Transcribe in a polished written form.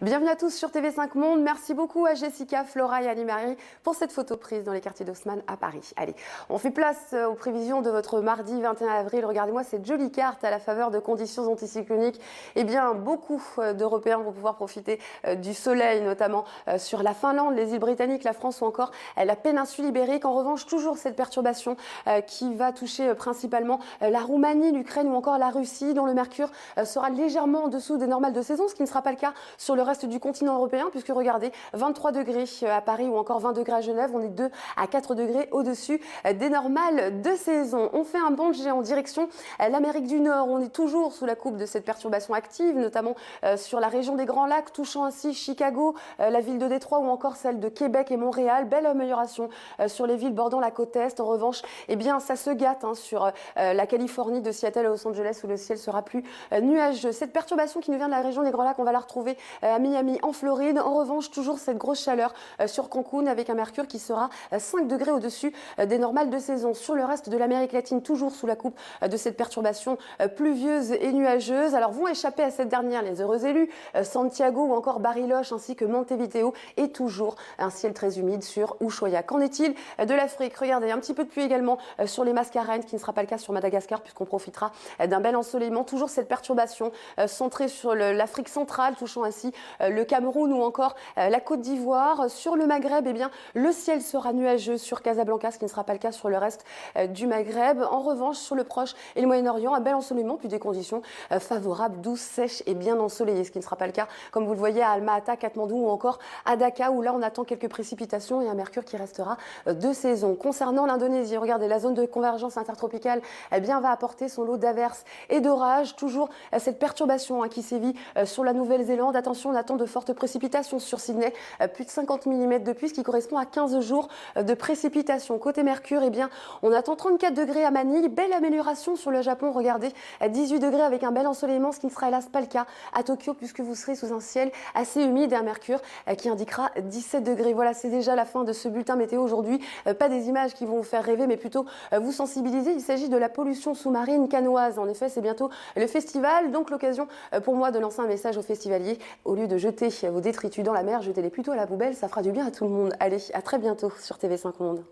Bienvenue à tous sur TV5 Monde. Merci beaucoup à Jessica, Flora et Annie-Marie pour cette photo prise dans les quartiers d'Haussmann à Paris. Allez, on fait place aux prévisions de votre mardi 21 avril. Regardez-moi cette jolie carte à la faveur de conditions anticycloniques. Eh bien, beaucoup d'Européens vont pouvoir profiter du soleil, notamment sur la Finlande, les îles Britanniques, la France ou encore la péninsule ibérique. En revanche, toujours cette perturbation qui va toucher principalement la Roumanie, l'Ukraine ou encore la Russie, dont le mercure sera légèrement en dessous des normales de saison, ce qui ne sera pas le cas sur le reste du continent européen, puisque regardez, 23 degrés à Paris ou encore 20 degrés à Genève, on est 2 à 4 degrés au-dessus des normales de saison. On fait un bond en direction l'Amérique du Nord, on est toujours sous la coupe de cette perturbation active, notamment sur la région des Grands Lacs, touchant ainsi Chicago, la ville de Détroit ou encore celle de Québec et Montréal. Belle amélioration sur les villes bordant la côte Est. En revanche, eh bien, ça se gâte sur la Californie, de Seattle à Los Angeles, où le ciel sera plus nuageux. Cette perturbation qui nous vient de la région des Grands Lacs, on va la retrouver à Miami, en Floride. En revanche, toujours cette grosse chaleur sur Cancun avec un mercure qui sera 5 degrés au-dessus des normales de saison. Sur le reste de l'Amérique latine, toujours sous la coupe de cette perturbation pluvieuse et nuageuse. Alors vont échapper à cette dernière les heureux élus, Santiago ou encore Bariloche ainsi que Montevideo, et toujours un ciel très humide sur Ushuaia. Qu'en est-il de l'Afrique? Regardez, un petit peu de pluie également sur les Mascarenes, qui ne sera pas le cas sur Madagascar puisqu'on profitera d'un bel ensoleillement. Toujours cette perturbation centrée sur l'Afrique centrale, touchant ainsi le Cameroun ou encore la Côte d'Ivoire. Sur le Maghreb, eh bien, le ciel sera nuageux sur Casablanca, ce qui ne sera pas le cas sur le reste du Maghreb. En revanche, sur le Proche et le Moyen-Orient, un bel ensoleillement, puis des conditions favorables, douces, sèches et bien ensoleillées, ce qui ne sera pas le cas, comme vous le voyez, à Alma-Ata, Katmandou ou encore à Dhaka, où là, on attend quelques précipitations et un mercure qui restera de saison. Concernant l'Indonésie, regardez, la zone de convergence intertropicale, eh bien, va apporter son lot d'averses et d'orages. Toujours cette perturbation qui sévit sur la Nouvelle-Zélande. Attention, on attend de fortes précipitations sur Sydney, plus de 50 mm de pluie, ce qui correspond à 15 jours de précipitations. Côté Mercure, eh bien, on attend 34 degrés à Manille. Belle amélioration sur le Japon, regardez, 18 degrés avec un bel ensoleillement, ce qui ne sera hélas pas le cas à Tokyo, puisque vous serez sous un ciel assez humide et un mercure qui indiquera 17 degrés. Voilà, c'est déjà la fin de ce bulletin météo aujourd'hui. Pas des images qui vont vous faire rêver, mais plutôt vous sensibiliser. Il s'agit de la pollution sous-marine canoise. En effet, c'est bientôt le festival, donc l'occasion pour moi de lancer un message aux festivaliers. Au lieu de jeter vos détritus dans la mer, jetez-les plutôt à la poubelle, ça fera du bien à tout le monde. Allez, à très bientôt sur TV5 Monde.